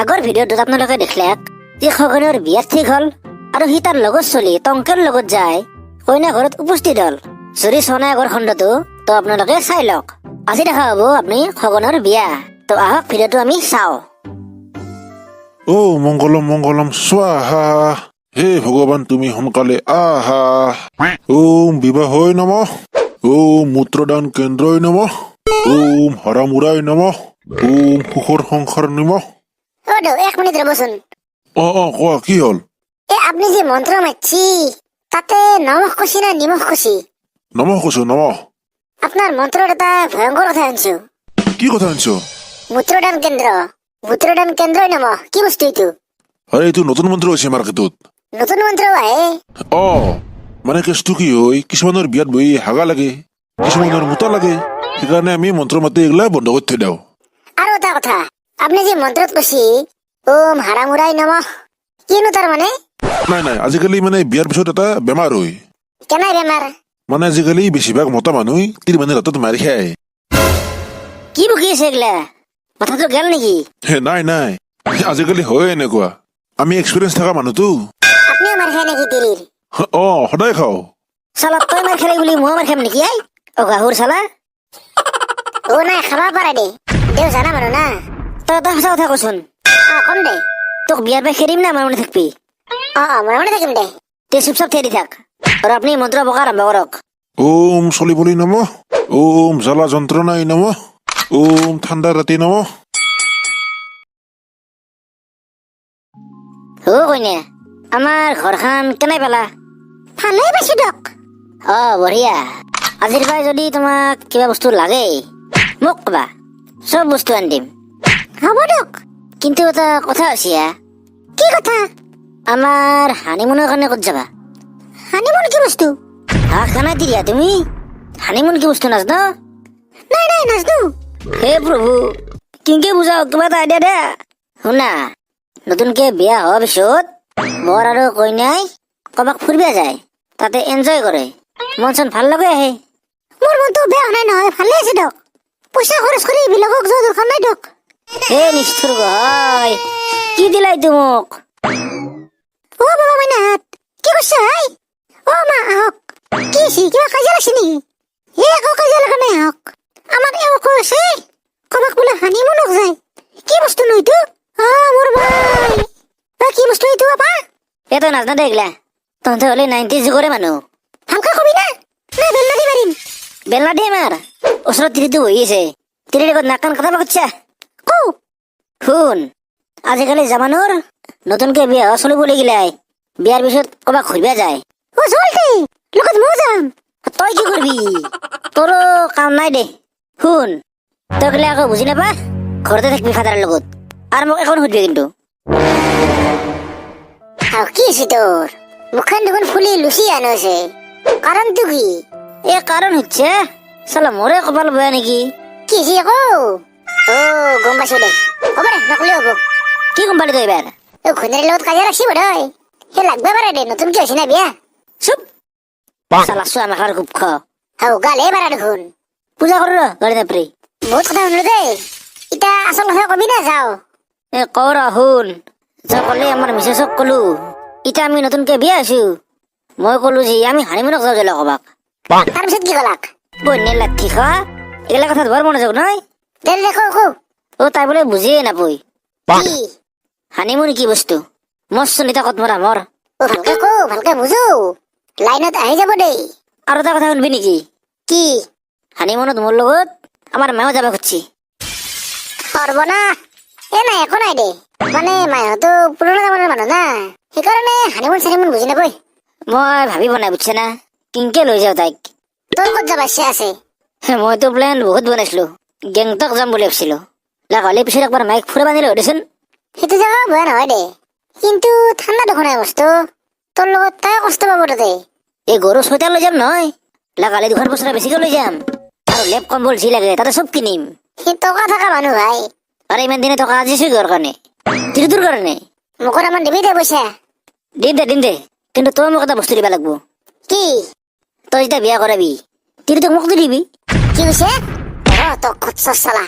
আগৰ ভিডিঅ'টোত আপোনালোকে দেখিলে যে খগনৰ বিয়া ঠিক হল আৰু সি তাৰ লগত চলি টংকেৰ লগত যায় কইনা ঘৰত উপস্থিত হল। যদি চোৱা আগৰ খণ্ডটো তো আপোনালোকে চাই লওক। আজি দেখা হব আপুনি খগনৰ বিয়া। তো আহক ভিডিঅ'টো আমি চাওঁ। ও মংগলম মংগলম স্বাহা। হে ভগৱান তুমি সোনকালে আহা। ওম বিবাহই নমঃ। ওম মূত্ৰদান কেন্দ্ৰই নমঃ। ওম হৰামুৰাই নমঃ। ওম সুখৰ সংসাৰ নমঃ। এক মিনিট ৰবচোন। কোৱা কি হল? আপুনি যে মন্ত্ৰ মাতছি তাতে নমখ খুচি না নিমখ খুচি? নমঃ কৈছো নমঃ। আপোনাৰ মন্ত্ৰত এটা ভয়ংকৰ কথা আনিছো। কি কথা আনিছ? মূত্ৰদান কেন্দ্ৰ। মূত্ৰদান কেন্দ্ৰই নমঃ। কি বস্তু এইটো? আৰে এইটো নতুন মন্ত্ৰ হৈছে মাৰ্কেটত। নতুন মন্ত্ৰ আহে? মানে কেছটো কি হয়, কিছুমানৰ বিয়াত বহি হাগা লাগে, কিছুমানৰ মোটা লাগে, সেইকাৰণে আমি মন্ত্ৰ মাতি এইগিলা বন্ধ কৰি থৈ দিওঁ। আৰু এটা কথা, আপুনি যে মন্ত্ৰত কৈছি ওম হাৰামুৰাই নমঃ, কিনো তাৰ মানে? নাই আজিকালি মানে বিয়াৰ পিছত এটা বেমাৰ হয়। কেনে বেমাৰ? মানে আজিকালি বেছিভাগ মতা মানুহ তিৰমানে ৰাতত মাৰি খায়। কি বকি আছে এইগিলা? মাথাটো গেল নেকি? নাই আজিকালি হয় এনেকুৱা। আমি এক্সপিৰিয়েঞ্চ থকা মানুহতো। আপুনিও মাৰ খায় নেকি তিৰিৰ? সদায় খাওঁ। চালা তই মাৰ খালে বুলি মই মাৰ খাম নেকি? গাহুৰ চালা। নাই খাবা পাৰে দে, দেউ জানা মানুহ না। তই এটা সঁচা কথা কচোন। কম দে। তোক বিয়াৰ পৰা খেদিম না মনে মনে থাকবি? মনে মনে থাকিম দে। তে চুপচাপ থেদি থাক আৰু আপুনি মন্ত্ৰ বকা আৰম্ভ কৰক। ওম চলিবলি নমঃ। ওম জ্বালা যন্ত্ৰণাই নমঃ। ওম ঠাণ্ডা ৰাতি নমঃ। কইনা, আমাৰ ঘৰখন কেনে পালা? ভালেই পাইছো দিয়ক। বঢ়িয়া। আজিৰ পৰা যদি তোমাক কিবা বস্তু লাগে মোক কবা, চব বস্তু আনি দিম। হ'ব দিয়ক। কিন্তু এটা কথা আছে। কি কথা? আমাৰ হানিমুনৰ কাৰণে ক'ত যাবা? হানিমুন কি বস্তু? হাঁহ খানা দিয়া তুমি? হানিমুন কি বস্তু নাজানো? নাই নাজানো। হে প্ৰভু, কিংকে বুজাও, কিবা এটা আইডিয়া দে। শুনা, নতুনকে বিয়া হোৱাৰ পিছত বৰ আৰু কইনাই কৰবাক ফুৰিব যায়, তাতে এনজয় কৰে, মন চন ভাল লগে আহে। মোৰ মনটো বেয়া নাই নহয়, ভালে আছে দিয়ক। পইচা খৰচ কৰি এইবিলাকক যোৱা দৰকাৰ নাই দিয়ক। হে নিষ্ঠুৰ হয়, কি দিলা এইটো মোক? বাবা মাইনাহঁত কি কৈছা? মা আহক। কি আছে, কিবা কাজিয়া আছে নেকি? একো কাজিয়া লগা নাই, আহক। আমাক এওঁ কৈছে কৰবাক বোলে হানিমুনক যায়। কি বস্তু নো এইটো? মোৰ ভাই, কি বস্তু এইটো আপা? তই নাজানা দে এইগিলা, তহঁতে হলে 90s যুগৰে মানুহ। ভালকে কবি না, বেলনা দি মাৰিম। বেলনা দি মাৰ। ওচৰত তিৰিটো বহি আছে, তিৰিৰ লগত নাক কান কথা পাতিছা? শুন, আজিকালি জামানোৰ নতুনকে বিয়া হোৱা চলিব লাগিলাই বিয়াৰ পিছত কৰবাক ঘুৰিব যায়। লগত ময়ো যাম। তই কি কৰিবি? তোৰো কাম নাই দে। শুন, তই গলে আকৌ বুজি নাপা, ঘৰতে থাকিবি ফাদাৰৰ লগত, আৰু মোক এখন সুধিবি কিন্তু। কি আছে তোৰ? মুখখন দেখোন ফুলি লুচি আনো আছে, কাৰণটো কি? কাৰণ হচ্ছে চালা মোৰে কপাল বেয়া নেকি? কি হৈছে আকৌ? গম পাইছো দে, হ'ব দে, নকলেও হ'ব। কি গম পালি তই এবাৰ? ঘৈণীৰ লগত কাজিয়া ৰাখছি বোধহয়, সেই লাগবা পাৰে দে, নতুনকে হৈছে না বিয়া। চুপ চালা, চোৱা মাখাৰ খুব গালে পাৰা দেখোন। পূজা কৰো গাড়ী নাপৰি। বহুত কথা শুনিলো দেই, এতিয়া আচল কথা কবি না যাও? কৰ শুন, যা কলে আমাৰ মিছেছক কলো এতিয়া আমি নতুনকে বিয়া হৈছো। মই কলো যে আমি হানিমুনক যাওঁ জেলা কবাক। তাৰপিছত কি কলাক? বন্যে লাঠি খোৱা, এইগিলা কথা বৰ মনোযোগ নাই। তাই বোলে বুজিয়ে নাপই হানিমুন কি বস্তু। মস্ত নিতা কত মৰা মৰ। ভালকে কও, ভালকে বুজো, লাইনত আহি যাব দেই। আৰু এটা কথা শুনবি নেকি? কি? হানিমুনত মোৰ লগত আমাৰ মায়েও যাব খুজিছি। সৰ্বনা, নাই একো নাই দে, মানে মায়েতো পুৰণা জামানাৰ মানুহ না, সেইকাৰণে হানিমুন চানিমুন বুজি নাপায়। মই ভাবি বনাই বুজছে না, কিনকে লৈ যাও তাইক। তোৰ ক'ত যাব ইচ্ছা আছে? মইতো প্লেন বহুত বনাইছিলো, গেংটক যাম বুলি ভাবিছিলো। লাগালে পিছত একবাৰ মাইক ফুৰাব নিলে দেচোন। সেইটো জাগা বেয়া নহয় দে, কিন্তু ঠাণ্ডা দেখোন বস্তু, তোৰ লগত তাই কষ্ট পাব তাতে। এই গৰু চুৱেটাৰ লৈ যাম নহয়, লাগালে 2 বছৰ বেছিকে লৈ যাম, আৰু লেপ কম্বল যি লাগে তাতে চব কিনিম। সি টকা থকা মানুহ ভাই। আৰু ইমান দিনে টকা আজিছো কিহৰ কাৰণে? তিৰিটোৰ কাৰণে। মোকত আমাৰ দিবি দে পইচা। দিম দে, কিন্তু তই মোক এটা বস্তু দিবা লাগব। কি? তই যেতিয়া বিয়া কৰাবি তিৰিটোক মোক দিবি। কি কৈছে? তোক খচ্চৰ চালা।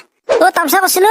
তামচা কৰিছিলো।